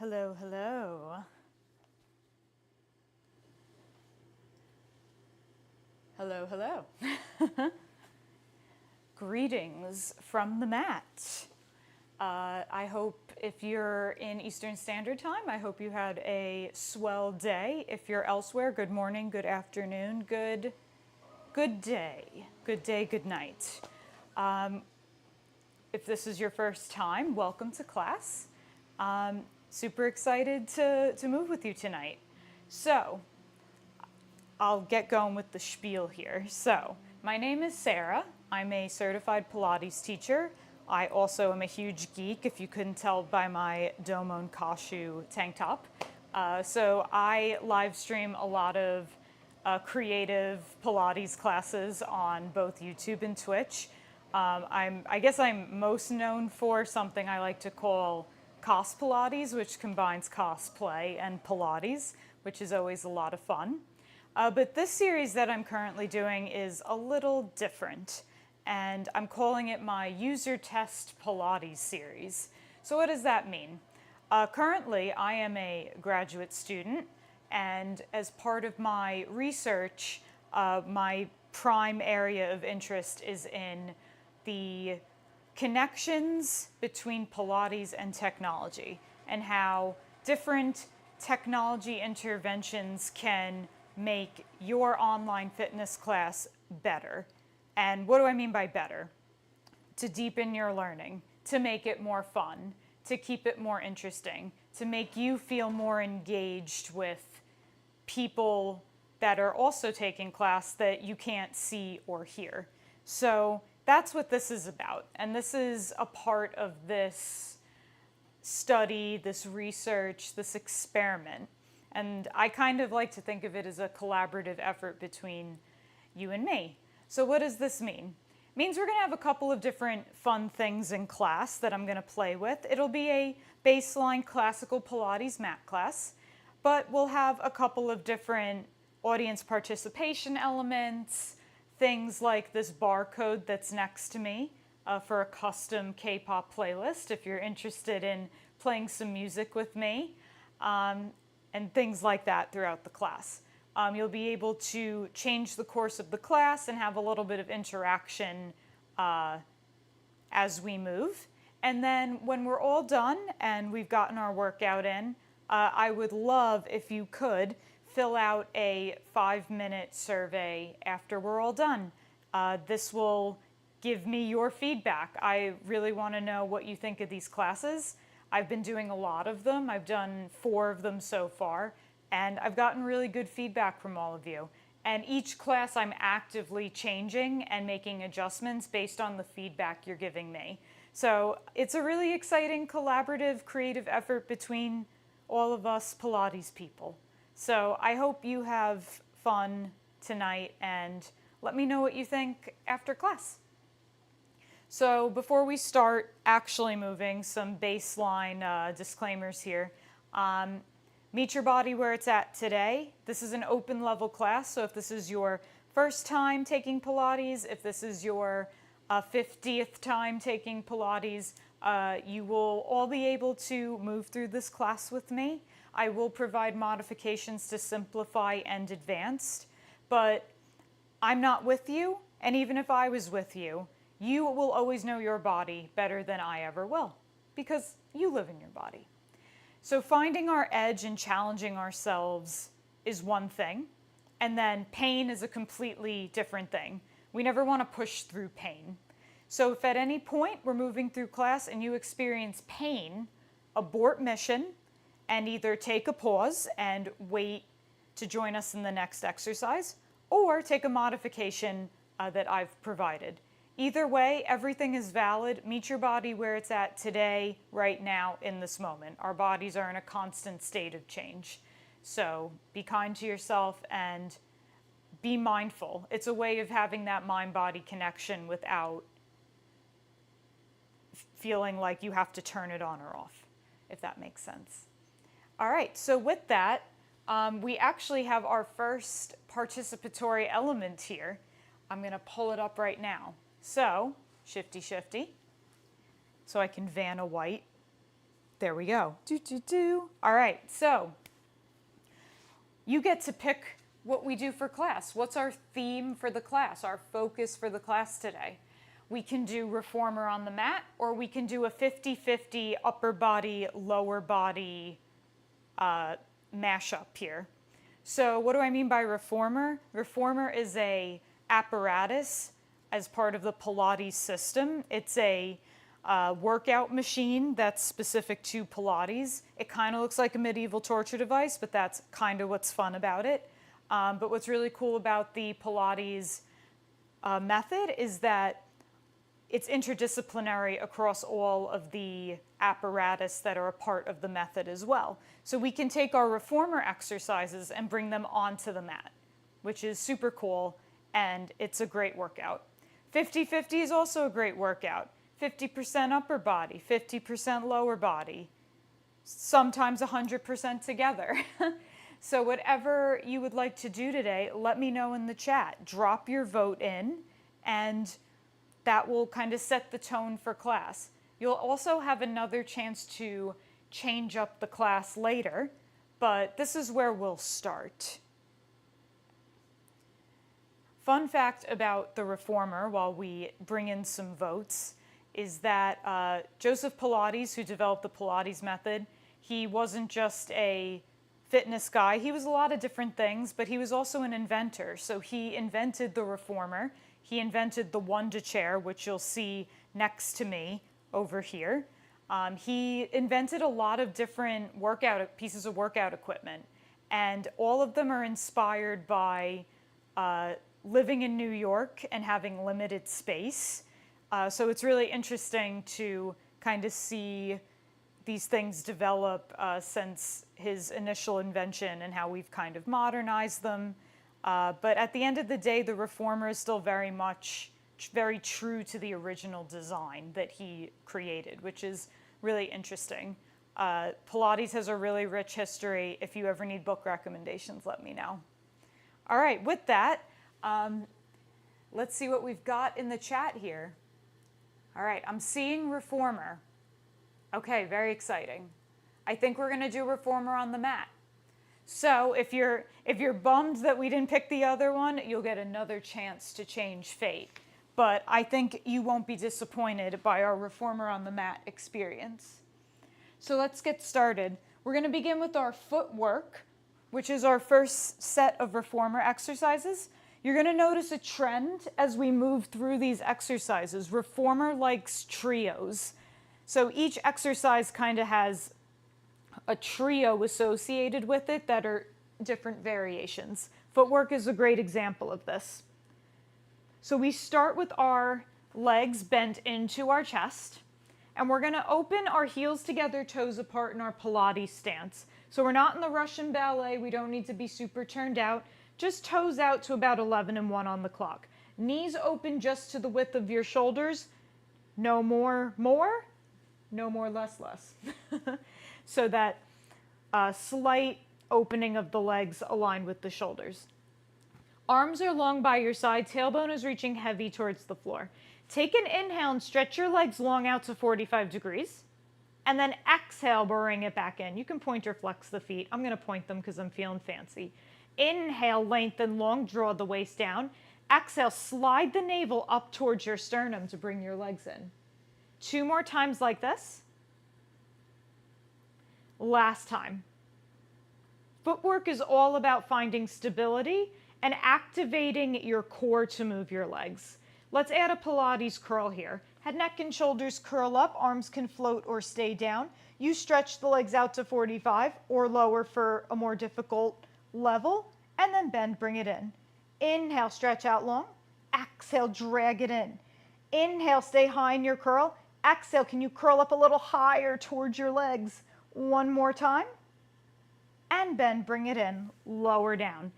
Hello, hello. Hello, hello. Greetings from the mat. I hope if you're in Eastern Standard Time, I hope you had a swell day. If you're elsewhere, good morning, good afternoon, good day. Good day, good night. If this is your first time, welcome to class. Super excited to move with you tonight. So, I'll get going with the spiel here. So, my name is Sarah. I'm a certified Pilates teacher. I also am a huge geek, if you couldn't tell by my Domon Kashu tank top. So I live stream a lot of creative Pilates classes on both YouTube and Twitch. I guess I'm most known for something I like to call cos Pilates, which combines cosplay and Pilates, which is always a lot of fun. But this series that I'm currently doing is a little different, and I'm calling it my User Test Pilates series. So what does that mean? Currently, I am a graduate student, and as part of my research, my prime area of interest is in the connections between Pilates and technology, and how different technology interventions can make your online fitness class better. And what do I mean by better? To deepen your learning, to make it more fun, to keep it more interesting, to make you feel more engaged with people that are also taking class that you can't see or hear. So that's what this is about. And this is a part of this study, this research, this experiment. And I kind of like to think of it as a collaborative effort between you and me. So what does this mean? It means we're going to have a couple of different fun things in class that I'm going to play with. It'll be a baseline classical Pilates mat class, but we'll have a couple of different audience participation elements, things like this barcode that's next to me for a custom K-pop playlist if you're interested in playing some music with me. And things like that throughout the class. You'll be able to change the course of the class and have a little bit of interaction as we move. And then when we're all done and we've gotten our workout in, I would love if you could fill out a 5-minute survey after we're all done. This will give me your feedback. I really want to know what you think of these classes. I've been doing a lot of them. I've done 4 of them so far, and I've gotten really good feedback from all of you. And each class I'm actively changing and making adjustments based on the feedback you're giving me. So it's a really exciting collaborative, creative effort between all of us Pilates people. So I hope you have fun tonight, and let me know what you think after class. So before we start actually moving, some baseline disclaimers here. Meet your body where it's at today. This is an open level class, so if this is your first time taking Pilates, if this is your 50th time taking Pilates, you will all be able to move through this class with me. I will provide modifications to simplify and advanced, but I'm not with you, and even if I was with you, you will always know your body better than I ever will, because you live in your body. So finding our edge and challenging ourselves is one thing, and then pain is a completely different thing. We never want to push through pain. So if at any point we're moving through class and you experience pain, abort mission and either take a pause and wait to join us in the next exercise, or take a modification that I've provided. Either way, everything is valid. Meet your body where it's at today, right now, in this moment. Our bodies are in a constant state of change. So be kind to yourself and be mindful. It's a way of having that mind-body connection without feeling like you have to turn it on or off, if that makes sense. All right, so with that, we actually have our first participatory element here. I'm going to pull it up right now. So, shifty, so I can Vanna White There we go. All right, so you get to pick what we do for class. What's our theme for the class, our focus for the class today? We can do reformer on the mat, or we can do a 50-50 upper body, lower body mashup here. So what do I mean by reformer? Reformer is a apparatus as part of the Pilates system. It's a workout machine that's specific to Pilates. It kind of looks like a medieval torture device, but that's kind of what's fun about it. But what's really cool about the Pilates method is that it's interdisciplinary across all of the apparatus that are a part of the method as well. So we can take our reformer exercises and bring them onto the mat, which is super cool, and it's a great workout. 50-50 is also a great workout. 50% upper body, 50% lower body, sometimes 100% together. So whatever you would like to do today, let me know in the chat. Drop your vote in, and that will kind of set the tone for class. You'll also have another chance to change up the class later, but this is where we'll start. Fun fact about the reformer, while we bring in some votes, is that Joseph Pilates, who developed the Pilates method, he wasn't just a fitness guy. He was a lot of different things, but he was also an inventor. So he invented the reformer. He invented the Wonder chair, which you'll see next to me over here. He invented a lot of different pieces of workout equipment, and all of them are inspired by living in New York and having limited space. So it's really interesting to kind of see these things develop since his initial invention and how we've kind of modernized them. But at the end of the day, the reformer is still very true to the original design that he created, which is really interesting. Pilates has a really rich history. If you ever need book recommendations, let me know. All right, with that, let's see what we've got in the chat here. All right, I'm seeing reformer. Okay, very exciting. I think we're gonna do reformer on the mat. So if you're bummed that we didn't pick the other one, you'll get another chance to change fate. But I think you won't be disappointed by our reformer on the mat experience. So let's get started. We're gonna begin with our footwork, which is our first set of reformer exercises. You're going to notice a trend as we move through these exercises. Reformer likes trios. So each exercise kind of has a trio associated with it that are different variations. Footwork is a great example of this. So we start with our legs bent into our chest, and we're going to open our heels together, toes apart in our Pilates stance. So we're not in the Russian ballet. We don't need to be super turned out. Just toes out to about 11 and 1 on the clock. Knees open just to the width of your shoulders. No more, no more, less. So that slight opening of the legs aligned with the shoulders. Arms are long by your side. Tailbone is reaching heavy towards the floor. Take an inhale and stretch your legs long out to 45 degrees. And then exhale, bring it back in. You can point or flex the feet. I'm going to point them because I'm feeling fancy. Inhale, lengthen long, draw the waist down. Exhale, slide the navel up towards your sternum to bring your legs in. 2 more times like this. Last time. Footwork is all about finding stability and activating your core to move your legs. Let's add a Pilates curl here. Head, neck, and shoulders curl up. Arms can float or stay down. You stretch the legs out to 45 or lower for a more difficult level, and then bend, bring it in. Inhale, stretch out long. Exhale, drag it in. Inhale, stay high in your curl. Exhale, can you curl up a little higher towards your legs? 1 more time. And bend, bring it in, lower down.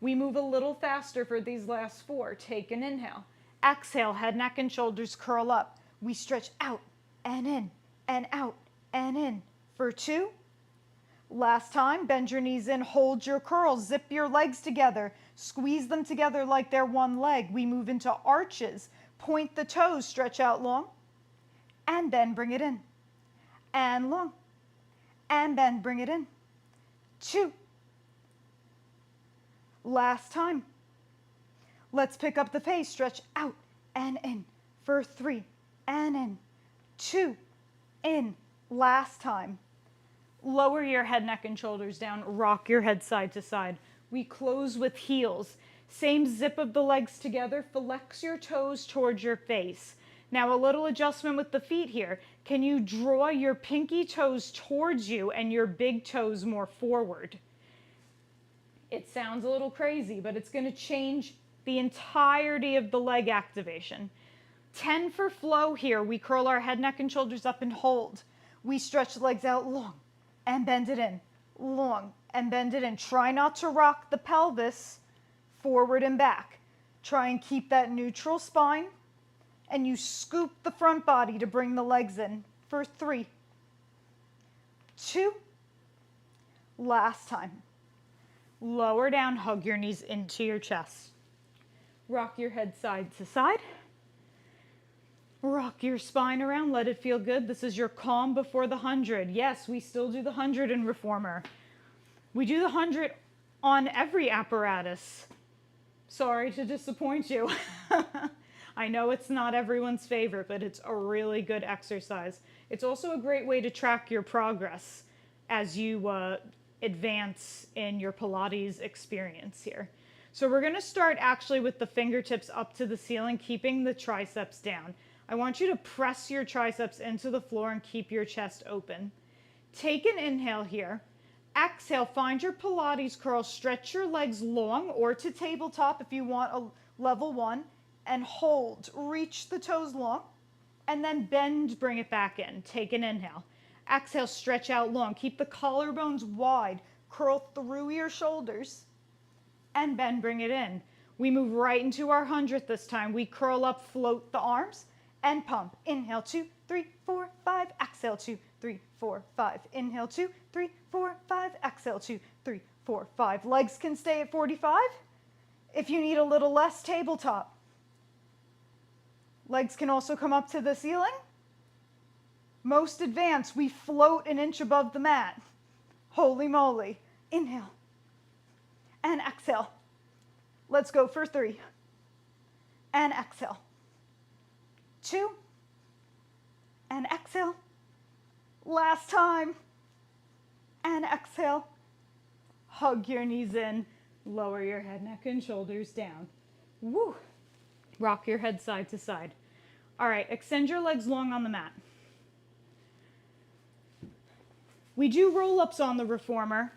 We move a little faster for these last 4. Take an inhale. Exhale, head, neck, and shoulders curl up. We stretch out and in and out and in for 2. Last time, bend your knees in, hold your curls, zip your legs together, squeeze them together like they're one leg. We move into arches, point the toes, stretch out long, and then bring it in. And long, and bend, bring it in. 2. Last time. Let's pick up the pace, stretch out and in for 3, and in, 2, in, last time. Lower your head, neck, and shoulders down, rock your head side to side. We close with heels. Same zip of the legs together, flex your toes towards your face. Now a little adjustment with the feet here. Can you draw your pinky toes towards you and your big toes more forward? It sounds a little crazy, but it's going to change the entirety of the leg activation. 10 for flow here. We curl our head, neck, and shoulders up and hold. We stretch the legs out long and bend it in. Long and bend it in. Try not to rock the pelvis forward and back. Try and keep that neutral spine, and you scoop the front body to bring the legs in for 3, 2, last time. Lower down, hug your knees into your chest. Rock your head side to side. Rock your spine around, let it feel good. This is your calm before the 100. Yes, we still do the 100 in Reformer. We do the 100 on every apparatus. Sorry to disappoint you. I know it's not everyone's favorite, but it's a really good exercise. It's also a great way to track your progress as you advance in your Pilates experience here. So we're going to start actually with the fingertips up to the ceiling, keeping the triceps down. I want you to press your triceps into the floor and keep your chest open. Take an inhale here. Exhale, find your Pilates curl. Stretch your legs long or to tabletop if you want a level 1. And hold. Reach the toes long. And then bend, bring it back in. Take an inhale. Exhale, stretch out long. Keep the collarbones wide. Curl through your shoulders. And bend, bring it in. We move right into our 100th this time. We curl up, float the arms, and pump. Inhale, 2, 3, 4, 5. Exhale, 2, 3, 4, 5. Inhale, 2, 3, 4, 5. Exhale, 2, 3, 4, 5. Legs can stay at 45. If you need a little less, tabletop. Legs can also come up to the ceiling. Most advanced, we float an inch above the mat. Holy moly. Inhale. And exhale. Let's go for 3. And exhale. 2. And exhale. Last time. And exhale. Hug your knees in. Lower your head, neck, and shoulders down. Woo. Rock your head side to side. All right, extend your legs long on the mat. We do roll-ups on the Reformer,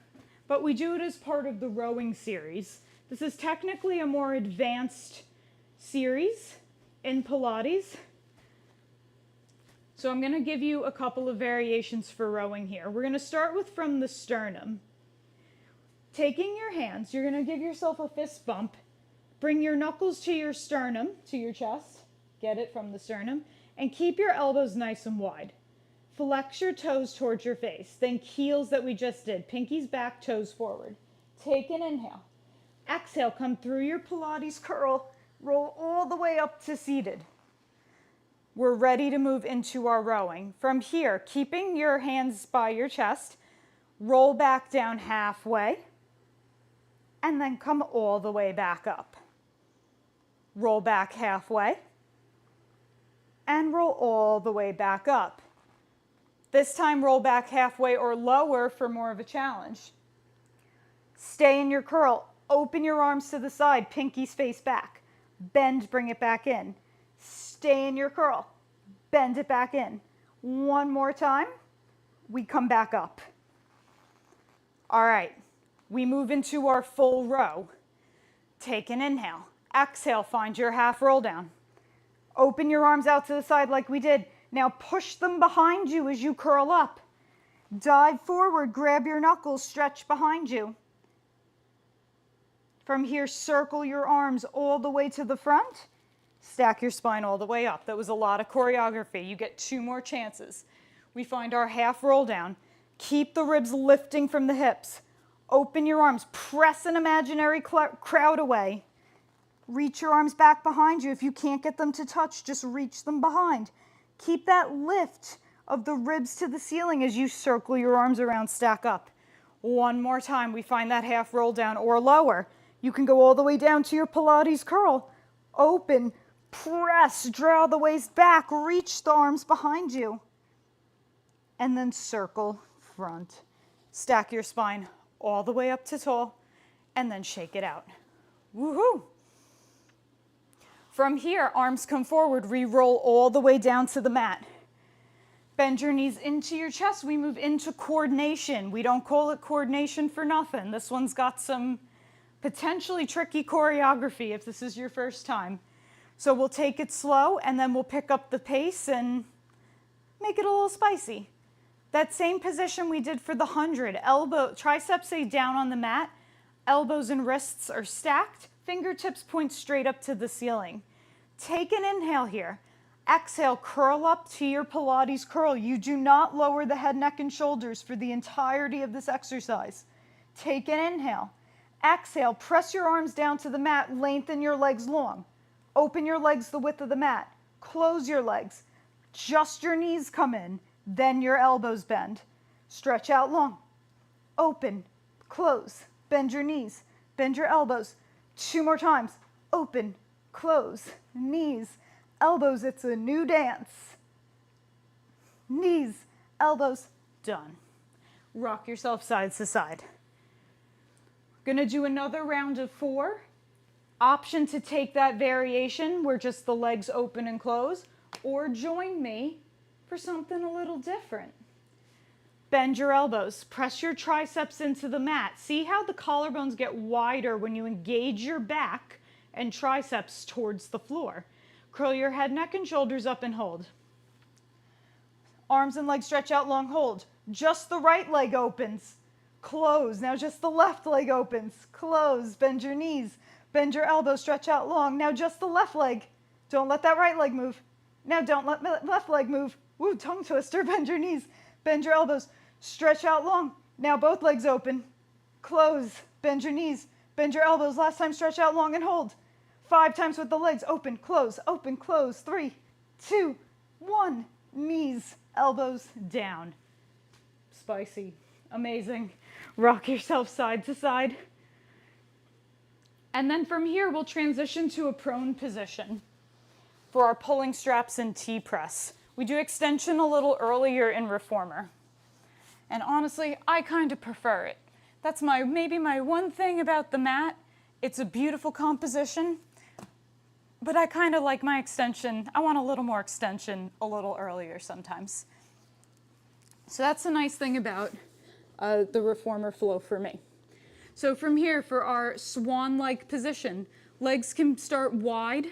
but we do it as part of the rowing series. This is technically a more advanced series in Pilates. So I'm going to give you a couple of variations for rowing here. We're going to start with from the sternum. Taking your hands, you're going to give yourself a fist bump. Bring your knuckles to your sternum, to your chest. Get it from the sternum. And keep your elbows nice and wide. Flex your toes towards your face. Think heels that we just did. Pinkies back, toes forward. Take an inhale. Exhale, come through your Pilates curl. Roll all the way up to seated. We're ready to move into our rowing. From here, keeping your hands by your chest, roll back down halfway, and then come all the way back up. Roll back halfway, and roll all the way back up. This time, roll back halfway or lower for more of a challenge. Stay in your curl. Open your arms to the side, pinkies face back. Bend, bring it back in. Stay in your curl. Bend it back in. One more time. We come back up. All right. We move into our full row. Take an inhale. Exhale, find your half roll down. Open your arms out to the side like we did. Now push them behind you as you curl up. Dive forward, grab your knuckles, stretch behind you. From here, circle your arms all the way to the front. Stack your spine all the way up. That was a lot of choreography. You get 2 more chances. We find our half roll down. Keep the ribs lifting from the hips. Open your arms. Press an imaginary crowd away. Reach your arms back behind you. If you can't get them to touch, just reach them behind. Keep that lift of the ribs to the ceiling as you circle your arms around, stack up. One more time, we find that half roll down or lower. You can go all the way down to your Pilates curl. Open, press, draw the waist back, reach the arms behind you. And then circle front. Stack your spine all the way up to tall and then shake it out. Woohoo! From here, arms come forward, re-roll all the way down to the mat. Bend your knees into your chest. We move into coordination. We don't call it coordination for nothing. This one's got some potentially tricky choreography if this is your first time. So we'll take it slow and then we'll pick up the pace and make it a little spicy. That same position we did for the 100. Triceps stay down on the mat. Elbows and wrists are stacked. Fingertips point straight up to the ceiling. Take an inhale here. Exhale, curl up to your Pilates curl. You do not lower the head, neck, and shoulders for the entirety of this exercise. Take an inhale. Exhale, press your arms down to the mat. Lengthen your legs long. Open your legs the width of the mat. Close your legs. Just your knees come in. Then your elbows bend. Stretch out long. Open, close, bend your knees, bend your elbows. 2 more times. Open, close, knees, elbows. It's a new dance. Knees, elbows, done. Rock yourself side to side. Gonna do another round of 4. Option to take that variation where just the legs open and close, or join me for something a little different. Bend your elbows, press your triceps into the mat. See how the collarbones get wider when you engage your back and triceps towards the floor. Curl your head, neck, and shoulders up and hold. Arms and legs stretch out long, hold. Just the right leg opens, close. Now just the left leg opens, close. Bend your knees, bend your elbows, stretch out long. Now just the left leg. Don't let that right leg move. Now don't let left leg move. Woo, tongue twister, bend your knees, bend your elbows, stretch out long. Now both legs open, close, bend your knees, bend your elbows. Last time, stretch out long and hold. 5 times with the legs, open, close, 3, 2, 1. Knees, elbows down. Spicy, amazing. Rock yourself side to side. And then from here, we'll transition to a prone position for our pulling straps and T-press. We do extension a little earlier in reformer. And honestly, I kind of prefer it. That's maybe my one thing about the mat. It's a beautiful composition, but I kind of like my extension. I want a little more extension a little earlier sometimes. So that's the nice thing about the reformer flow for me. So from here, for our swan-like position, legs can start wide,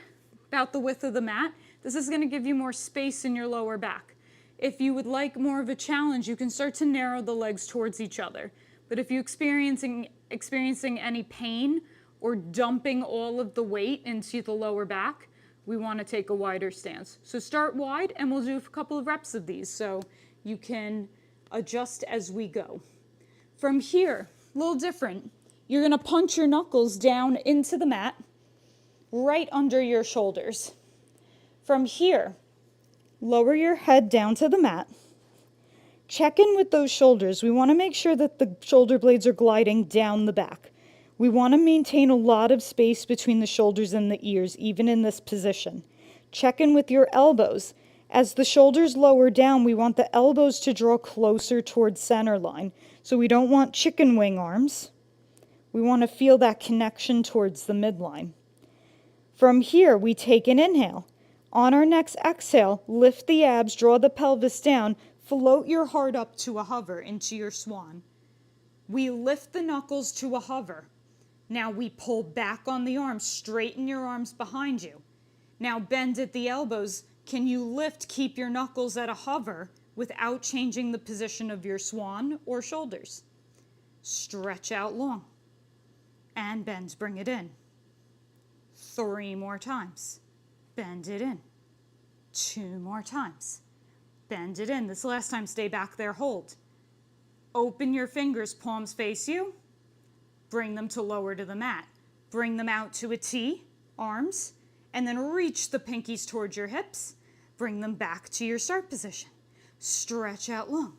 about the width of the mat. This is going to give you more space in your lower back. If you would like more of a challenge, you can start to narrow the legs towards each other. But if you're experiencing any pain or dumping all of the weight into the lower back, we want to take a wider stance. So start wide, and we'll do a couple of reps of these so you can adjust as we go. From here, a little different. You're going to punch your knuckles down into the mat, right under your shoulders. From here, lower your head down to the mat. Check in with those shoulders. We want to make sure that the shoulder blades are gliding down the back. We want to maintain a lot of space between the shoulders and the ears, even in this position. Check in with your elbows. As the shoulders lower down, we want the elbows to draw closer towards center line. So we don't want chicken wing arms. We want to feel that connection towards the midline. From here, we take an inhale. On our next exhale, lift the abs, draw the pelvis down, float your heart up to a hover into your swan. We lift the knuckles to a hover. Now we pull back on the arms, straighten your arms behind you. Now bend at the elbows. Can you lift, keep your knuckles at a hover without changing the position of your swan or shoulders? Stretch out long. And bend, bring it in. 3 more times. Bend it in. 2 more times. Bend it in. This last time, stay back there, hold. Open your fingers, palms face you. Bring them to lower to the mat. Bring them out to a T, arms, and then reach the pinkies towards your hips. Bring them back to your start position. Stretch out long.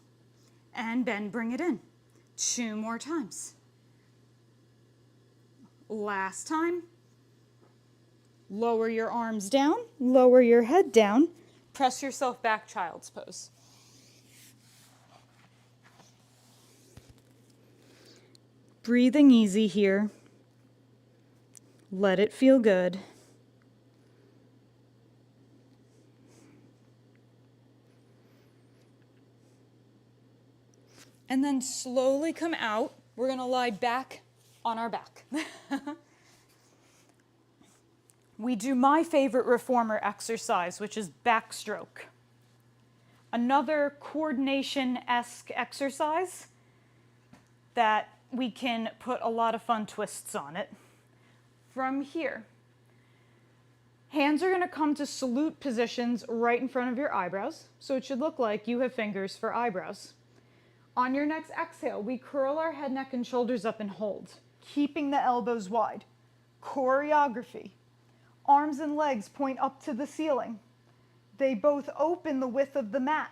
And bend, bring it in. 2 more times. Last time. Lower your arms down, lower your head down. Press yourself back, child's pose. Breathing easy here. Let it feel good. And then slowly come out. We're going to lie back on our back. We do my favorite reformer exercise, which is backstroke. Another coordination-esque exercise that we can put a lot of fun twists on it. From here, hands are going to come to salute positions right in front of your eyebrows, so it should look like you have fingers for eyebrows. On your next exhale, we curl our head, neck, and shoulders up and hold, keeping the elbows wide. Choreography. Arms and legs point up to the ceiling. They both open the width of the mat.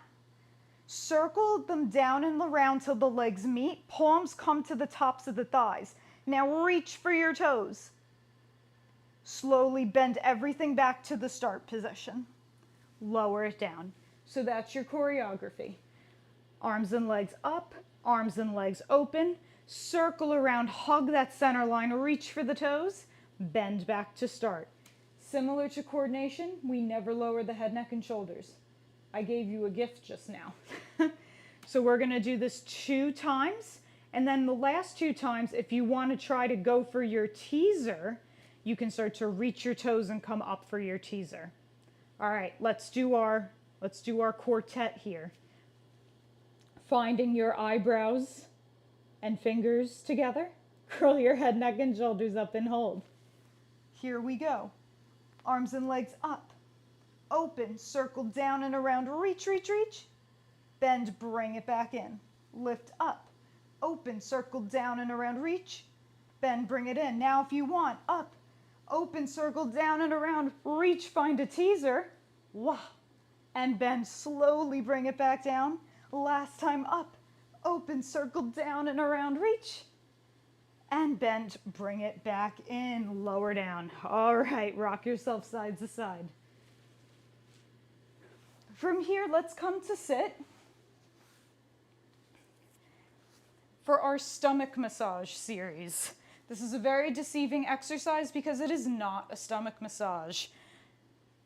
Circle them down and around till the legs meet. Palms come to the tops of the thighs. Now reach for your toes. Slowly bend everything back to the start position. Lower it down. So that's your choreography. Arms and legs up, arms and legs open. Circle around, hug that center line, reach for the toes, bend back to start. Similar to coordination, we never lower the head, neck, and shoulders. I gave you a gift just now. So we're going to do this 2 times, and then the last 2 times, if you want to try to go for your teaser, you can start to reach your toes and come up for your teaser. All right, let's do our quartet here. Finding your eyebrows and fingers together. Curl your head, neck, and shoulders up and hold. Here we go. Arms and legs up. Open, circle down and around, reach, reach, reach. Bend, bring it back in. Lift up. Open, circle down and around, reach. Bend, bring it in. Now if you want, up. Open, circle down and around, reach, find a teaser. Wah. And bend, slowly bring it back down. Last time up. Open, circle down and around, reach. And bend, bring it back in, lower down. All right, rock yourself side to side. From here, let's come to sit for our stomach massage series. This is a very deceiving exercise because it is not a stomach massage.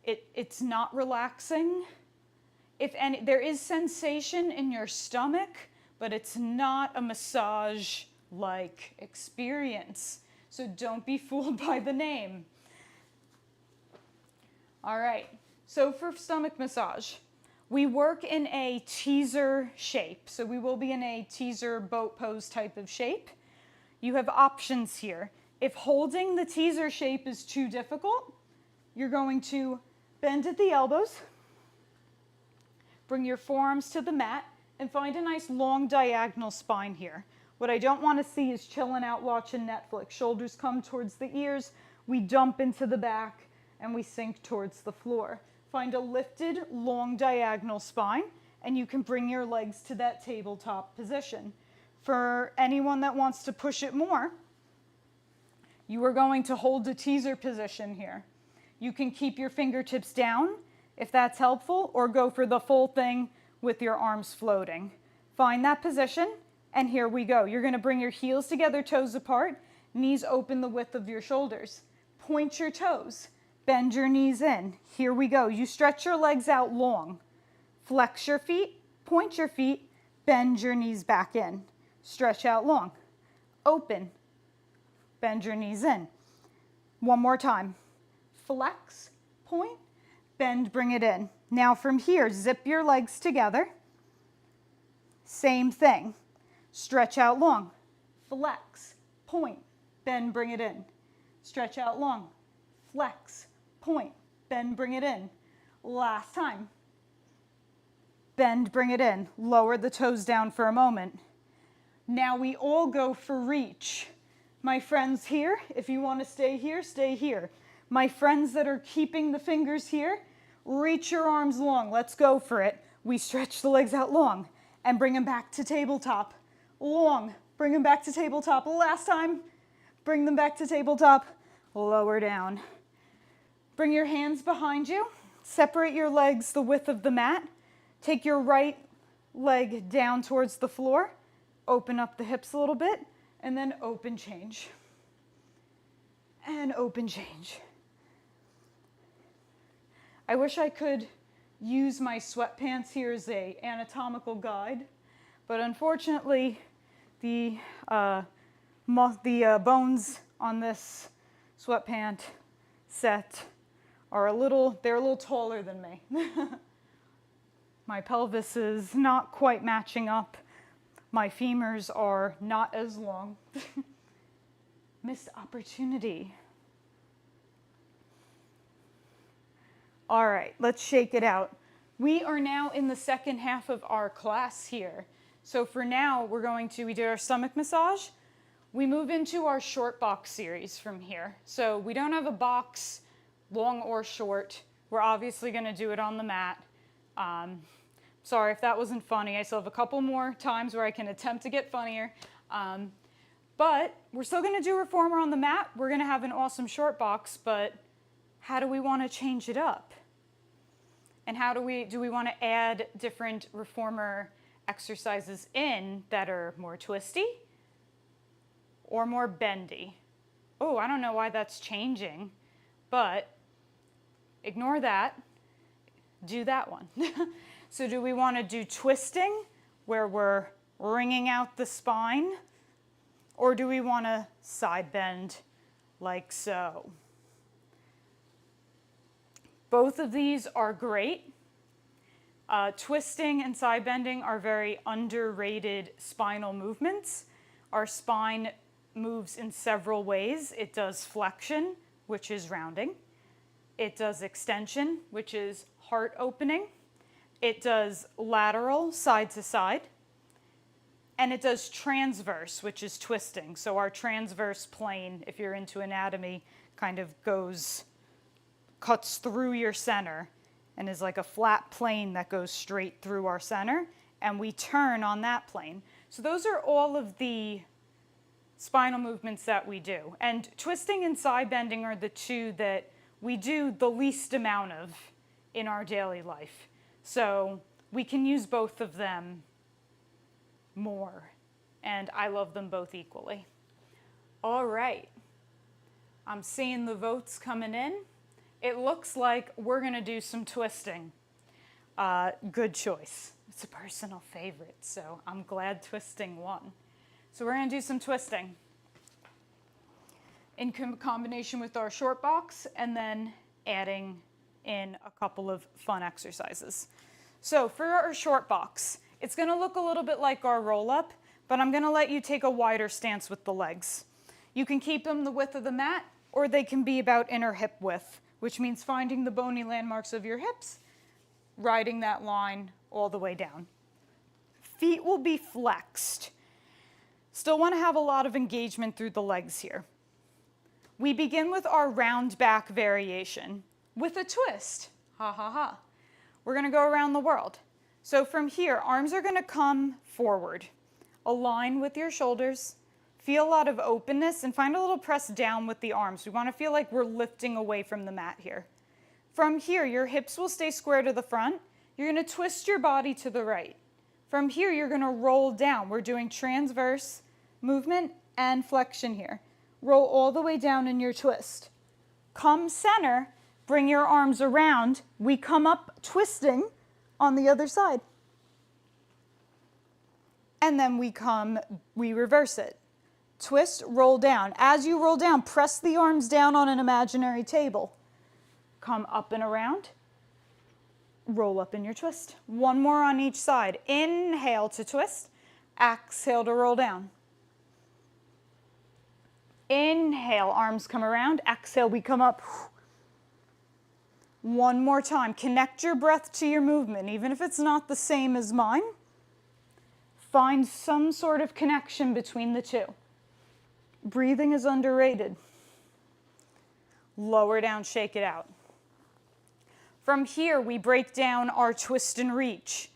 It's not relaxing. If any, there is sensation in your stomach, but it's not a massage-like experience. So don't be fooled by the name. All right, so for stomach massage, we work in a teaser shape. So we will be in a teaser boat pose type of shape. You have options here. If holding the teaser shape is too difficult, you're going to bend at the elbows, bring your forearms to the mat, and find a nice long diagonal spine here. What I don't want to see is chilling out watching Netflix. Shoulders come towards the ears, we dump into the back, and we sink towards the floor. Find a lifted, long diagonal spine, and you can bring your legs to that tabletop position. For anyone that wants to push it more, you are going to hold a teaser position here. You can keep your fingertips down if that's helpful, or go for the full thing with your arms floating. Find that position, and here we go. You're going to bring your heels together, toes apart, knees open the width of your shoulders. Point your toes, bend your knees in. Here we go. You stretch your legs out long. Flex your feet, point your feet, bend your knees back in. Stretch out long. Open, bend your knees in. One more time. Flex, point, bend, bring it in. Now from here, zip your legs together. Same thing. Stretch out long. Flex, point, bend, bring it in. Stretch out long. Flex, point, bend, bring it in. Last time. Bend, bring it in. Lower the toes down for a moment. Now we all go for reach. My friends here, if you want to stay here, stay here. My friends that are keeping the fingers here, reach your arms long. Let's go for it. we stretch the legs out long and bring them back to tabletop. Long, bring them back to tabletop. Last time, bring them back to tabletop. Lower down. Bring your hands behind you. Separate your legs the width of the mat. Take your right leg down towards the floor. Open up the hips a little bit, and then open change. And open change. I wish I could use my sweatpants here as an anatomical guide, but unfortunately the bones on this sweatpant set are they're a little taller than me. My pelvis is not quite matching up. My femurs are not as long. Missed opportunity. All right, let's shake it out. We are now in the second half of our class here. So for now, we did our stomach massage. We move into our short box series from here. So we don't have a box, long or short. We're obviously gonna do it on the mat. Sorry if that wasn't funny. I still have a couple more times where I can attempt to get funnier. But we're still gonna do reformer on the mat. We're gonna have an awesome short box, but how do we wanna change it up? And do we wanna add different reformer exercises in that are more twisty or more bendy? Oh, I don't know why that's changing, but ignore that. Do that one. So do we want to do twisting where we're wringing out the spine, or do we want to side bend like so? Both of these are great. Twisting and side bending are very underrated spinal movements. Our spine moves in several ways. It does flexion, which is rounding. It does extension, which is heart opening. It does lateral, side to side. And it does transverse, which is twisting. So our transverse plane, if you're into anatomy, kind of cuts through your center and is like a flat plane that goes straight through our center, and we turn on that plane. So those are all of the spinal movements that we do. And twisting and side bending are the two that we do the least amount of in our daily life. So we can use both of them more, and I love them both equally. All right, I'm seeing the votes coming in. It looks like we're gonna do some twisting. Good choice. It's a personal favorite, so I'm glad twisting won. So we're gonna do some twisting in combination with our short box, and then adding in a couple of fun exercises. So for our short box, it's gonna look a little bit like our roll up, but I'm gonna let you take a wider stance with the legs. You can keep them the width of the mat, or they can be about inner hip width, which means finding the bony landmarks of your hips, riding that line all the way down. Feet will be flexed. Still wanna have a lot of engagement through the legs here. We begin with our round back variation with a twist. Ha ha ha. We're gonna go around the world. So from here, arms are gonna come forward. Align with your shoulders. Feel a lot of openness and find a little press down with the arms. We wanna feel like we're lifting away from the mat here. From here, your hips will stay square to the front. You're gonna twist your body to the right. From here, you're gonna roll down. We're doing transverse movement and flexion here. Roll all the way down in your twist. Come center, bring your arms around. We come up twisting on the other side. And then we reverse it. Twist, roll down. As you roll down, press the arms down on an imaginary table. Come up and around. Roll up in your twist. One more on each side. Inhale to twist. Exhale to roll down. Inhale, arms come around. Exhale, we come up. One more time. Connect your breath to your movement, even if it's not the same as mine. Find some sort of connection between the two. Breathing is underrated. Lower down, shake it out. From here, we break down our twist and reach.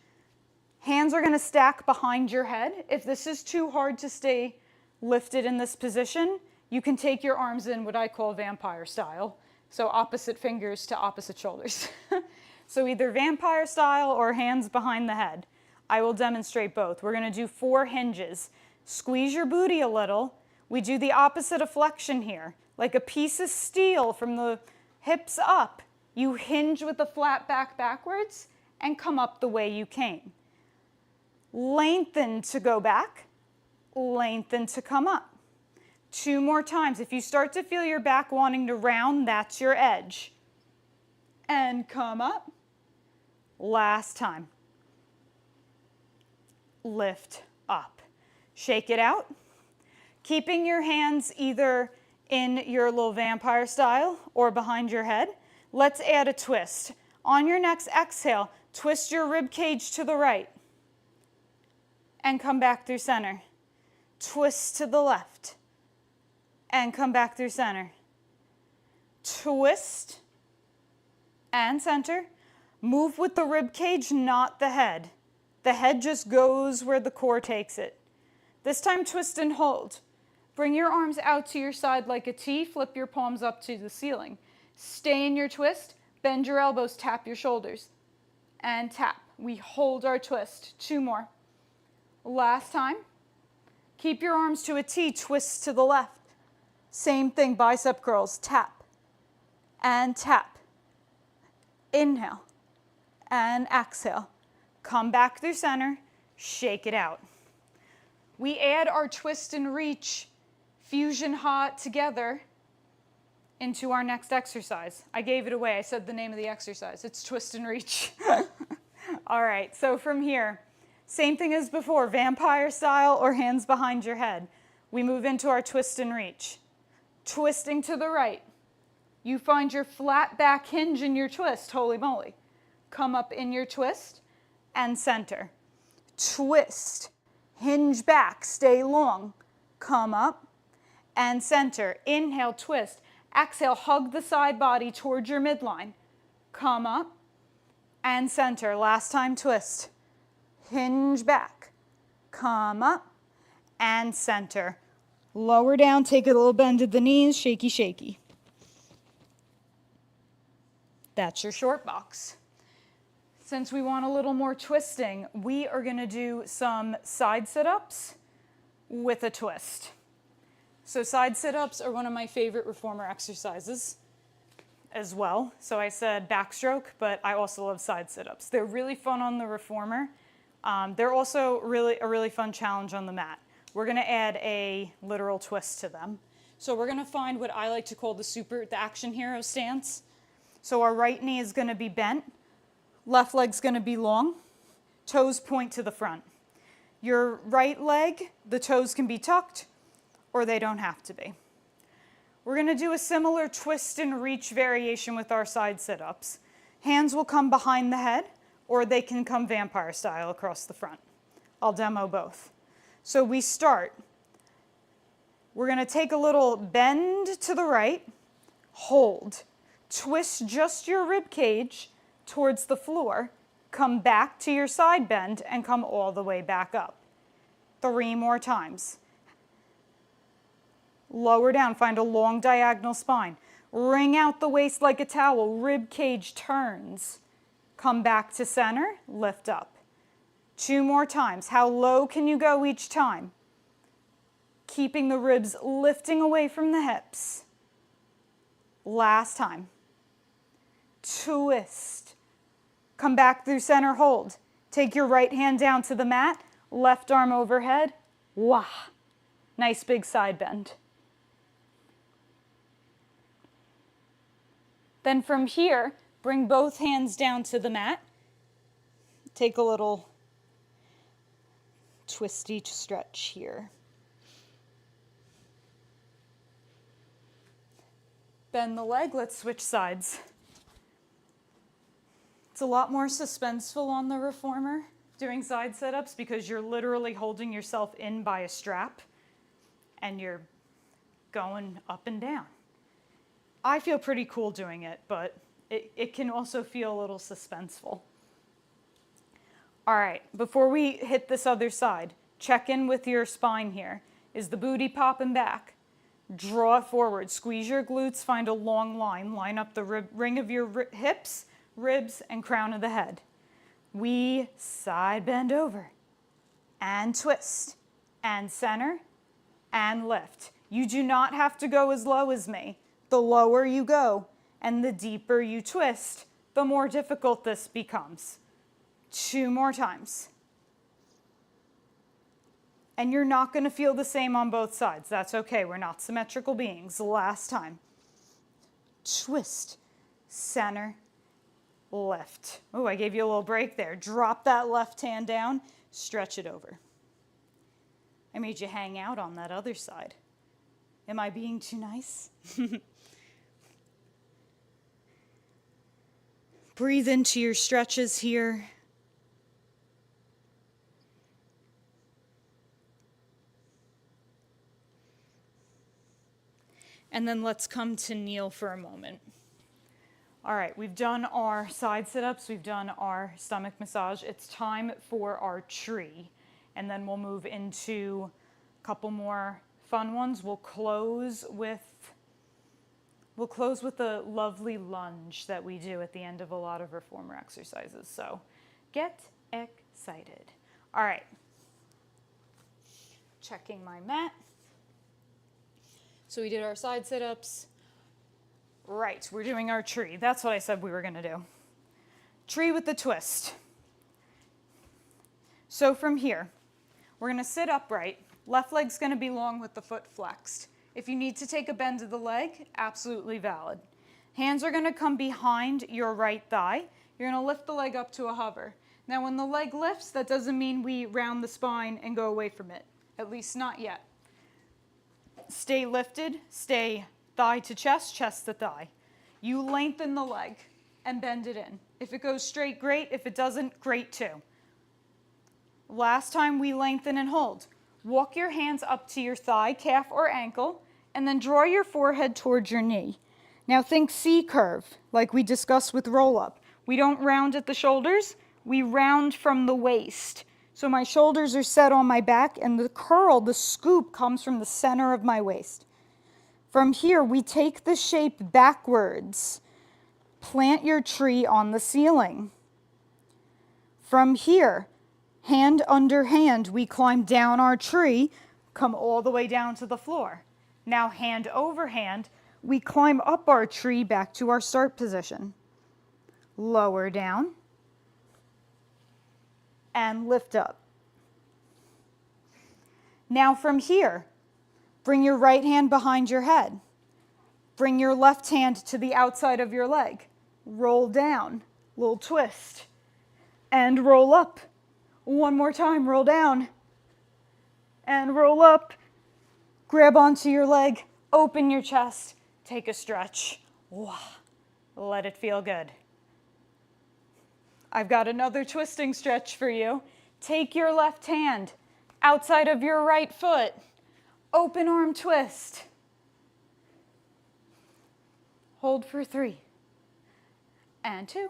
Hands are going to stack behind your head. If this is too hard to stay lifted in this position, you can take your arms in what I call vampire style. So opposite fingers to opposite shoulders. So either vampire style or hands behind the head. I will demonstrate both. We're going to do 4 hinges. Squeeze your booty a little. We do the opposite of flexion here. Like a piece of steel from the hips up. You hinge with the flat back backwards and come up the way you came. Lengthen to go back. Lengthen to come up. 2 more times. If you start to feel your back wanting to round, that's your edge. And come up. Last time. Lift up. Shake it out. Keeping your hands either in your little vampire style or behind your head. Let's add a twist. On your next exhale, twist your rib cage to the right. And come back through center. Twist to the left. And come back through center. Twist and center. Move with the rib cage, not the head. The head just goes where the core takes it. This time, twist and hold. Bring your arms out to your side like a T. Flip your palms up to the ceiling. Stay in your twist. Bend your elbows. Tap your shoulders. And tap. We hold our twist. 2 more. Last time. Keep your arms to a T. Twist to the left. Same thing. Bicep curls. Tap. And tap. Inhale. And exhale. Come back through center. Shake it out. We add our twist and reach fusion hot together into our next exercise. I gave it away. I said the name of the exercise. It's twist and reach. All right, so from here, same thing as before, vampire style or hands behind your head. We move into our twist and reach. Twisting to the right. You find your flat back hinge in your twist. Holy moly. Come up in your twist and center. Twist. Hinge back. Stay long. Come up and center. Inhale, twist. Exhale, hug the side body towards your midline. Come up and center. Last time, twist. Hinge back. Come up and center. Lower down, take a little bend at the knees, shaky, shaky. That's your short box. Since we want a little more twisting, we are going to do some side sit-ups with a twist. So side sit-ups are one of my favorite reformer exercises as well. So I said backstroke, but I also love side sit-ups. They're really fun on the reformer. They're also a really fun challenge on the mat. We're going to add a literal twist to them. So we're going to find what I like to call the action hero stance. So our right knee is going to be bent. Left leg's going to be long. Toes point to the front. Your right leg, the toes can be tucked, or they don't have to be. We're going to do a similar twist and reach variation with our side sit-ups. Hands will come behind the head, or they can come vampire style across the front. I'll demo both. So we start. We're going to take a little bend to the right, hold. Twist just your rib cage towards the floor, come back to your side bend, and come all the way back up. 3 more times. Lower down, find a long diagonal spine. Wring out the waist like a towel, rib cage turns. Come back to center, lift up. 2 more times. How low can you go each time? Keeping the ribs lifting away from the hips. Last time. Twist. Come back through center, hold. Take your right hand down to the mat, left arm overhead. Wah. Nice big side bend. Then from here, bring both hands down to the mat. Take a little twisty stretch here. Bend the leg, let's switch sides. It's a lot more suspenseful on the reformer doing side sit-ups because you're literally holding yourself in by a strap and you're going up and down. I feel pretty cool doing it, but it can also feel a little suspenseful. All right, before we hit this other side, check in with your spine here. Is the booty popping back? Draw it forward, squeeze your glutes, find a long line. Line up the ring of your hips, ribs, and crown of the head. We side bend over and twist and center and lift. You do not have to go as low as me. The lower you go and the deeper you twist, the more difficult this becomes. 2 more times. And you're not going to feel the same on both sides. That's okay. We're not symmetrical beings. Last time. Twist, center, lift. Oh, I gave you a little break there. Drop that left hand down, stretch it over. I made you hang out on that other side. Am I being too nice? Breathe into your stretches here. And then let's come to kneel for a moment. All right, we've done our side sit-ups, we've done our stomach massage. It's time for our tree. And then we'll move into a couple more fun ones. We'll close with a lovely lunge that we do at the end of a lot of reformer exercises. So get excited. All right. Checking my mat. So we did our side sit-ups. Right, we're doing our tree. That's what I said we were going to do. Tree with the twist. So from here, we're going to sit upright. Left leg's going to be long with the foot flexed. If you need to take a bend of the leg, absolutely valid. Hands are going to come behind your right thigh. You're going to lift the leg up to a hover. Now when the leg lifts, that doesn't mean we round the spine and go away from it. At least not yet. Stay lifted, stay thigh to chest, chest to thigh. You lengthen the leg and bend it in. If it goes straight, great. If it doesn't, great too. Last time we lengthen and hold. Walk your hands up to your thigh, calf, or ankle, and then draw your forehead towards your knee. Now think C curve, like we discussed with roll up. We don't round at the shoulders, we round from the waist. So my shoulders are set on my back, and the curl, the scoop, comes from the center of my waist. From here, we take the shape backwards. Plant your tree on the ceiling. From here, hand under hand, we climb down our tree, come all the way down to the floor. Now hand over hand, we climb up our tree back to our start position. Lower down and lift up. Now from here, bring your right hand behind your head. Bring your left hand to the outside of your leg. Roll down, little twist, and roll up. One more time, roll down and roll up. Grab onto your leg, open your chest, take a stretch. Wow. Let it feel good. I've got another twisting stretch for you. Take your left hand outside of your right foot. Open arm twist. Hold for 3 and 2.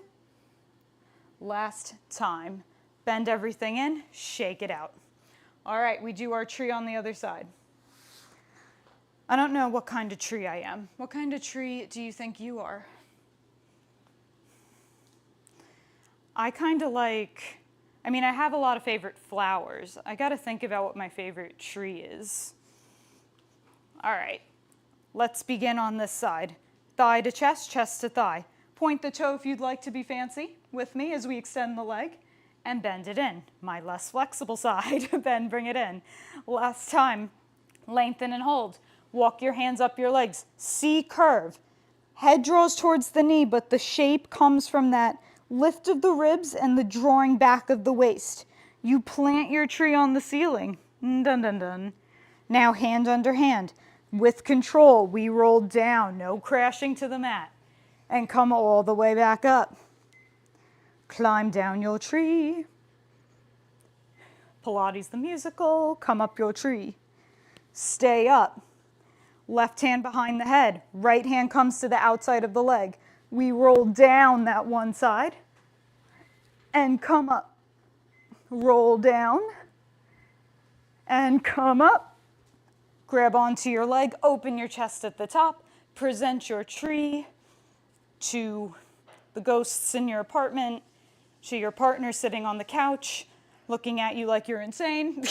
Last time. Bend everything in, shake it out. All right, we do our tree on the other side. I don't know what kind of tree I am. What kind of tree do you think you are? I have a lot of favorite flowers. I got to think about what my favorite tree is. All right, let's begin on this side. Thigh to chest, chest to thigh. Point the toe if you'd like to be fancy with me as we extend the leg and bend it in. My less flexible side, then bring it in. Last time, lengthen and hold. Walk your hands up your legs. C curve. Head draws towards the knee, but the shape comes from that lift of the ribs and the drawing back of the waist. You plant your tree on the ceiling. Dun, dun, dun. Now hand under hand. With control, we roll down, no crashing to the mat, and come all the way back up. Climb down your tree. Pilates the musical, come up your tree. Stay up. Left hand behind the head. Right hand comes to the outside of the leg. We roll down that one side and come up. roll down, and come up. Grab onto your leg, open your chest at the top, present your tree to the ghosts in your apartment, to your partner sitting on the couch, looking at you like you're insane.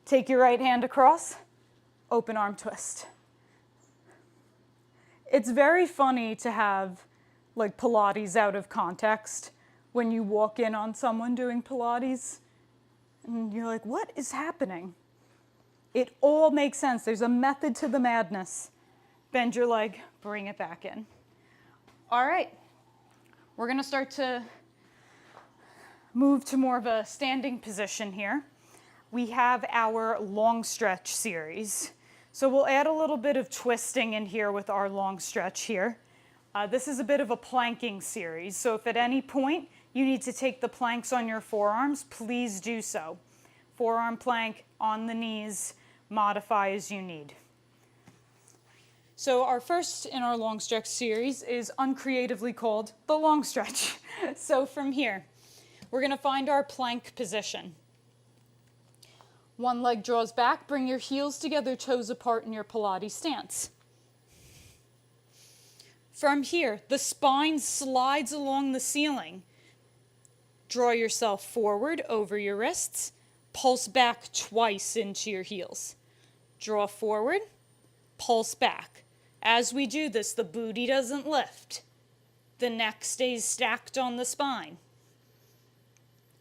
Take your right hand across, open arm twist. It's very funny to have like Pilates out of context when you walk in on someone doing Pilates and you're like, what is happening? It all makes sense. There's a method to the madness. Bend your leg, bring it back in. All right, we're gonna start to move to more of a standing position here. We have our long stretch series. So we'll add a little bit of twisting in here with our long stretch here. This is a bit of a planking series. So if at any point you need to take the planks on your forearms, please do so. Forearm plank on the knees, modify as you need. So our first in our long stretch series is uncreatively called the long stretch. So from here, we're gonna find our plank position. One leg draws back, bring your heels together, toes apart in your Pilates stance. From here, the spine slides along the ceiling. Draw yourself forward over your wrists, pulse back twice into your heels. Draw forward, pulse back. As we do this, the booty doesn't lift. The neck stays stacked on the spine.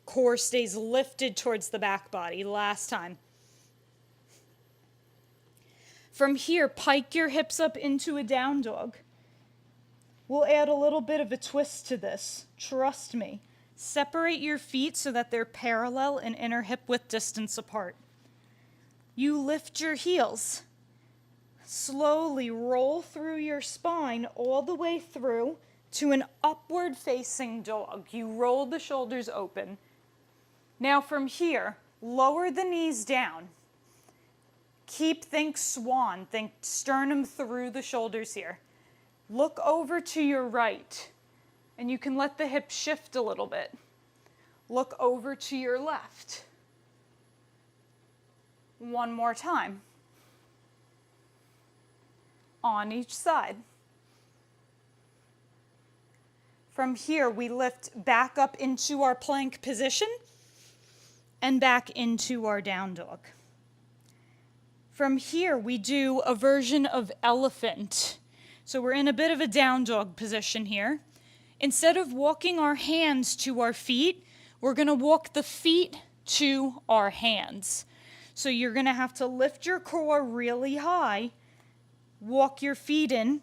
Core stays lifted towards the back body. Last time. From here, pike your hips up into a down dog. We'll add a little bit of a twist to this. Trust me. Separate your feet so that they're parallel and inner hip width distance apart. You lift your heels. Slowly roll through your spine all the way through to an upward facing dog. You roll the shoulders open. Now from here, lower the knees down. Think swan, think sternum through the shoulders here. Look over to your right, and you can let the hips shift a little bit. Look over to your left. One more time. On each side. From here, we lift back up into our plank position and back into our down dog. From here, we do a version of elephant. So we're in a bit of a down dog position here. Instead of walking our hands to our feet, we're gonna walk the feet to our hands. So you're gonna have to lift your core really high, walk your feet in,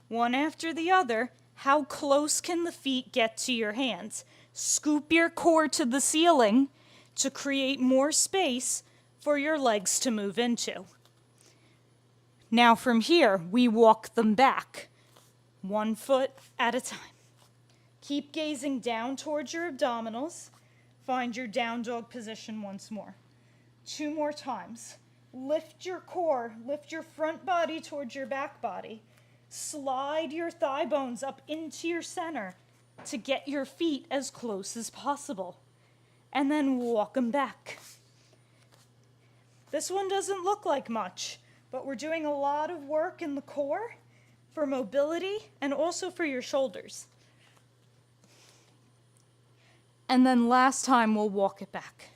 one after the other. How close can the feet get to your hands? Scoop your core to the ceiling to create more space for your legs to move into. Now from here, we walk them back, 1 foot at a time. Keep gazing down towards your abdominals. Find your down dog position once more. 2 more times. Lift your core, lift your front body towards your back body. Slide your thigh bones up into your center to get your feet as close as possible. And then walk them back. This one doesn't look like much, but we're doing a lot of work in the core for mobility and also for your shoulders. And then last time we'll walk it back.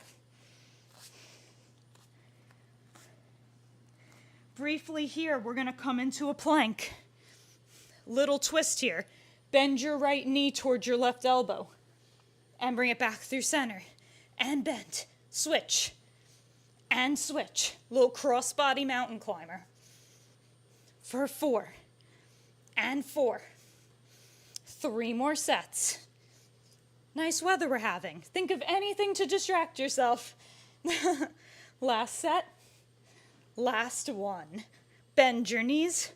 Briefly here, we're gonna come into a plank. Little twist here. Bend your right knee towards your left elbow and bring it back through center. And bend, switch, and switch. Little crossbody mountain climber. For 4, and 4. 3 more sets. Nice weather we're having. Think of anything to distract yourself. Last set, last one. Bend your knees,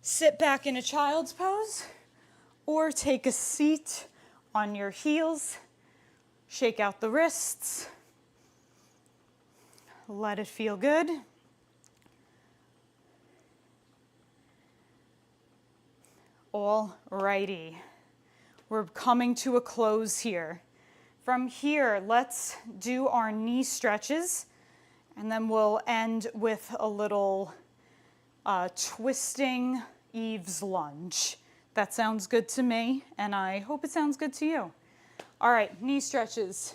sit back in a child's pose, or take a seat on your heels. Shake out the wrists. Let it feel good. All righty. We're coming to a close here. From here, let's do our knee stretches, and then we'll end with a little twisting eaves lunge. That sounds good to me, and I hope it sounds good to you. All right, knee stretches.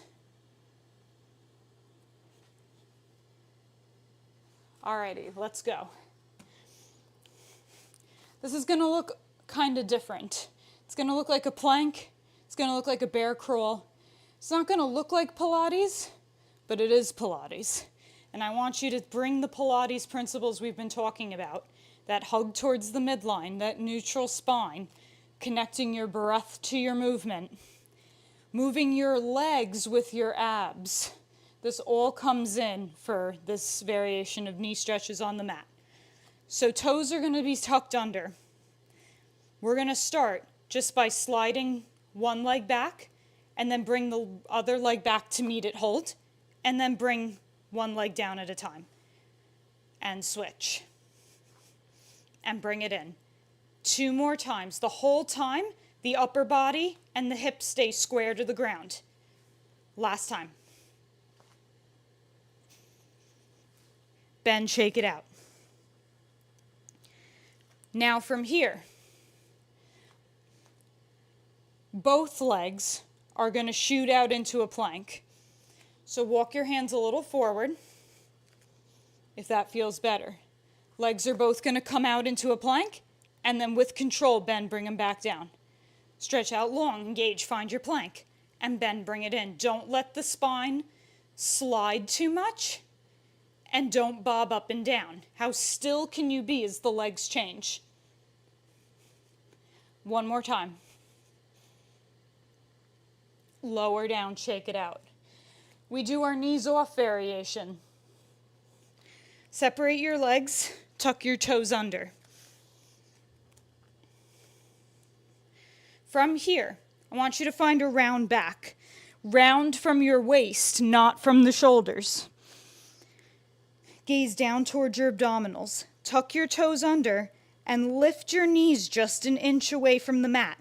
All righty, let's go. This is gonna look kind of different. It's gonna look like a plank. It's gonna look like a bear crawl. It's not gonna look like Pilates, but it is Pilates. And I want you to bring the Pilates principles we've been talking about, that hug towards the midline, that neutral spine, connecting your breath to your movement, moving your legs with your abs. This all comes in for this variation of knee stretches on the mat. So toes are gonna be tucked under. We're gonna start just by sliding one leg back, and then bring the other leg back to meet it hold, and then bring one leg down at a time. And switch. And bring it in. 2 more times. The whole time, the upper body and the hips stay square to the ground. Last time. Bend, shake it out. Now from here, both legs are going to shoot out into a plank. So walk your hands a little forward, if that feels better. Legs are both going to come out into a plank, and then with control, bend, bring them back down. Stretch out long, engage, find your plank, and bend, bring it in. Don't let the spine slide too much, and don't bob up and down. How still can you be as the legs change? One more time. Lower down, shake it out. We do our knees off variation. Separate your legs, tuck your toes under. From here, I want you to find a round back. Round from your waist, not from the shoulders. Gaze down towards your abdominals. Tuck your toes under and lift your knees just an inch away from the mat.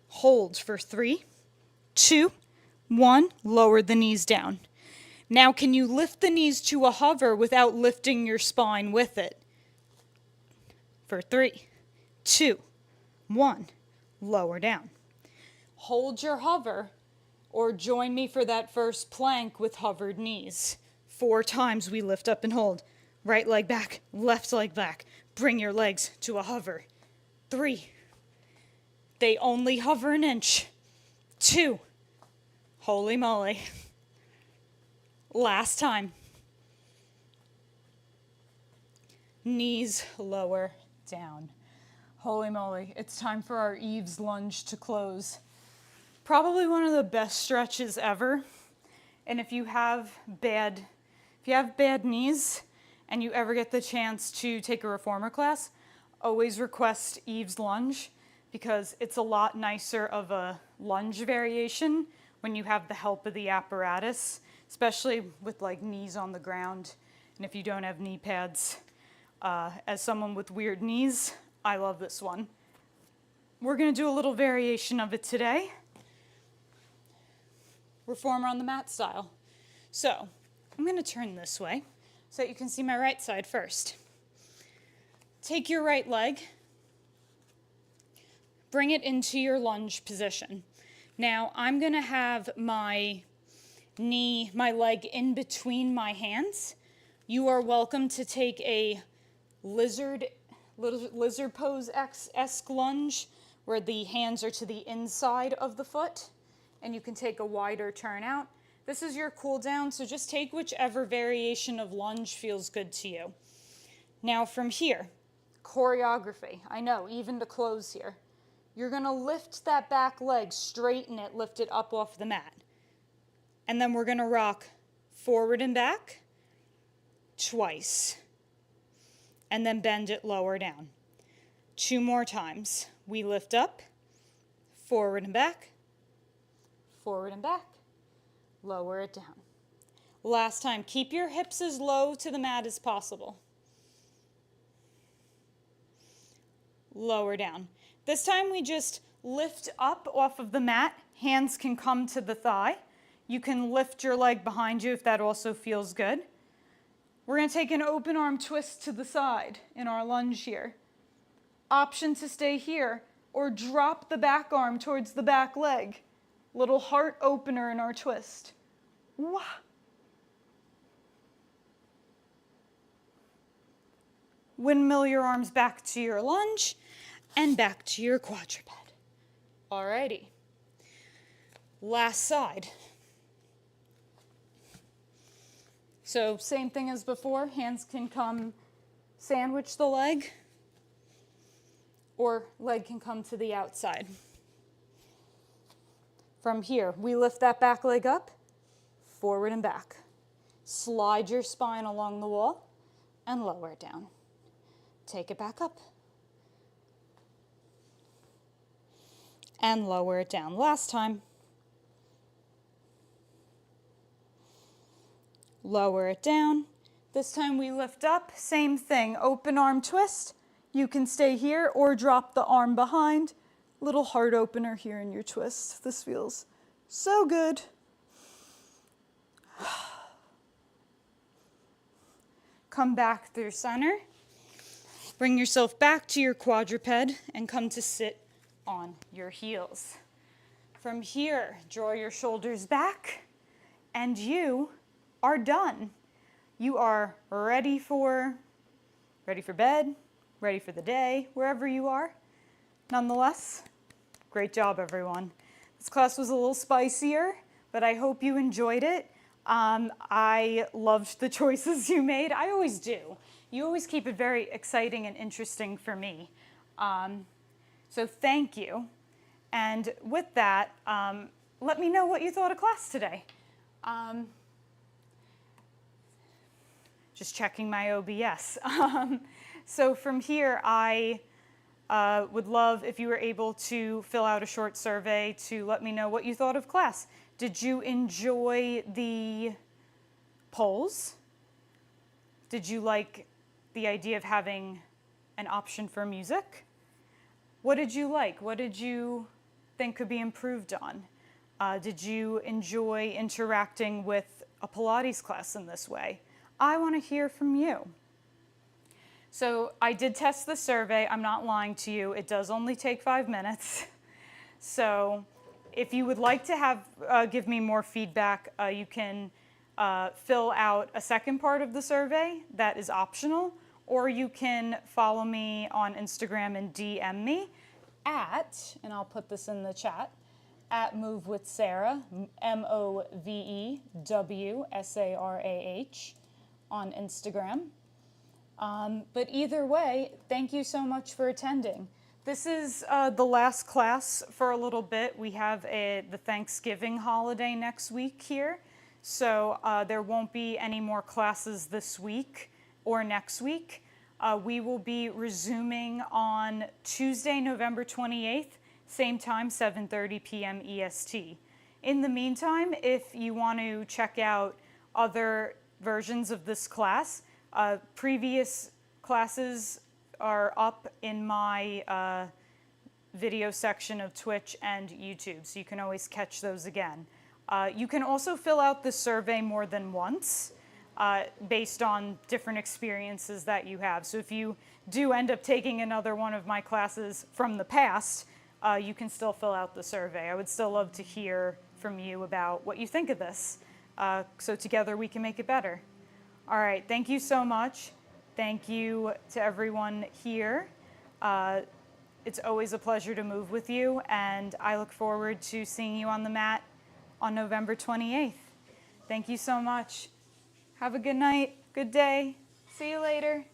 Hold for 3, 2, 1. Lower the knees down. Now, can you lift the knees to a hover without lifting your spine with it? For 3, 2, 1. Lower down. Hold your hover, or join me for that first plank with hovered knees. 4 times we lift up and hold. Right leg back, left leg back. Bring your legs to a hover. 3. They only hover an inch. 2. Holy moly. Last time. Knees lower down. Holy moly. It's time for our eaves lunge to close. Probably one of the best stretches ever. And if you have bad knees and you ever get the chance to take a reformer class, always request eaves lunge, because it's a lot nicer of a lunge variation when you have the help of the apparatus, especially with like knees on the ground and if you don't have knee pads. As someone with weird knees, I love this one. We're gonna do a little variation of it today. Reformer on the mat style. So I'm gonna turn this way so that you can see my right side first. Take your right leg, bring it into your lunge position. Now I'm gonna have my leg in between my hands. You are welcome to take a lizard pose esque lunge where the hands are to the inside of the foot, and you can take a wider turn out. This is your cool down, so just take whichever variation of lunge feels good to you. Now from here, choreography. I know, even to close here. You're gonna lift that back leg, straighten it, lift it up off the mat. And then we're gonna rock forward and back twice. And then bend it lower down. 2 more times. We lift up, forward and back, lower it down. Last time, keep your hips as low to the mat as possible. Lower down. This time we just lift up off of the mat. Hands can come to the thigh. You can lift your leg behind you if that also feels good. We're going to take an open arm twist to the side in our lunge here. Option to stay here or drop the back arm towards the back leg. Little heart opener in our twist. Wah. Windmill your arms back to your lunge and back to your quadruped. Alrighty. Last side. So same thing as before, hands can come sandwich the leg, or leg can come to the outside. From here, we lift that back leg up, forward and back. Slide your spine along the wall and lower it down. Take it back up. And lower it down. Last time. Lower it down. This time we lift up, same thing, open arm twist. You can stay here or drop the arm behind. Little heart opener here in your twist. This feels so good. Come back through center. Bring yourself back to your quadruped and come to sit on your heels. From here, draw your shoulders back and you are done. You are ready for bed, ready for the day, wherever you are. Nonetheless, great job, everyone. This class was a little spicier, but I hope you enjoyed it. I loved the choices you made. I always do. You always keep it very exciting and interesting for me. So thank you. And with that, let me know what you thought of class today. Just checking my OBS. So from here, I would love if you were able to fill out a short survey to let me know what you thought of class. Did you enjoy the polls? Did you like the idea of having an option for music? What did you like? What did you think could be improved on? Did you enjoy interacting with a Pilates class in this way? I want to hear from you. So I did test the survey. I'm not lying to you. It does only take 5 minutes. So if you would like to have give me more feedback, you can fill out a second part of the survey that is optional, or you can follow me on Instagram and DM me at, and I'll put this in the chat, at Move with Sarah, MOVEWSARAH on Instagram. But either way, thank you so much for attending. This is the last class for a little bit. We have the Thanksgiving holiday next week here, so there won't be any more classes this week or next week. We will be resuming on Tuesday, November 28th, same time, 7:30 p.m. EST. In the meantime, if you want to check out other versions of this class, previous classes are up in my video section of Twitch and YouTube, so you can always catch those again. You can also fill out the survey more than once based on different experiences that you have. So if you do end up taking another one of my classes from the past, you can still fill out the survey. I would still love to hear from you about what you think of this, so together we can make it better. All right, thank you so much. Thank you to everyone here. It's always a pleasure to move with you, and I look forward to seeing you on the mat on November 28th. Thank you so much. Have a good night, good day. See you later.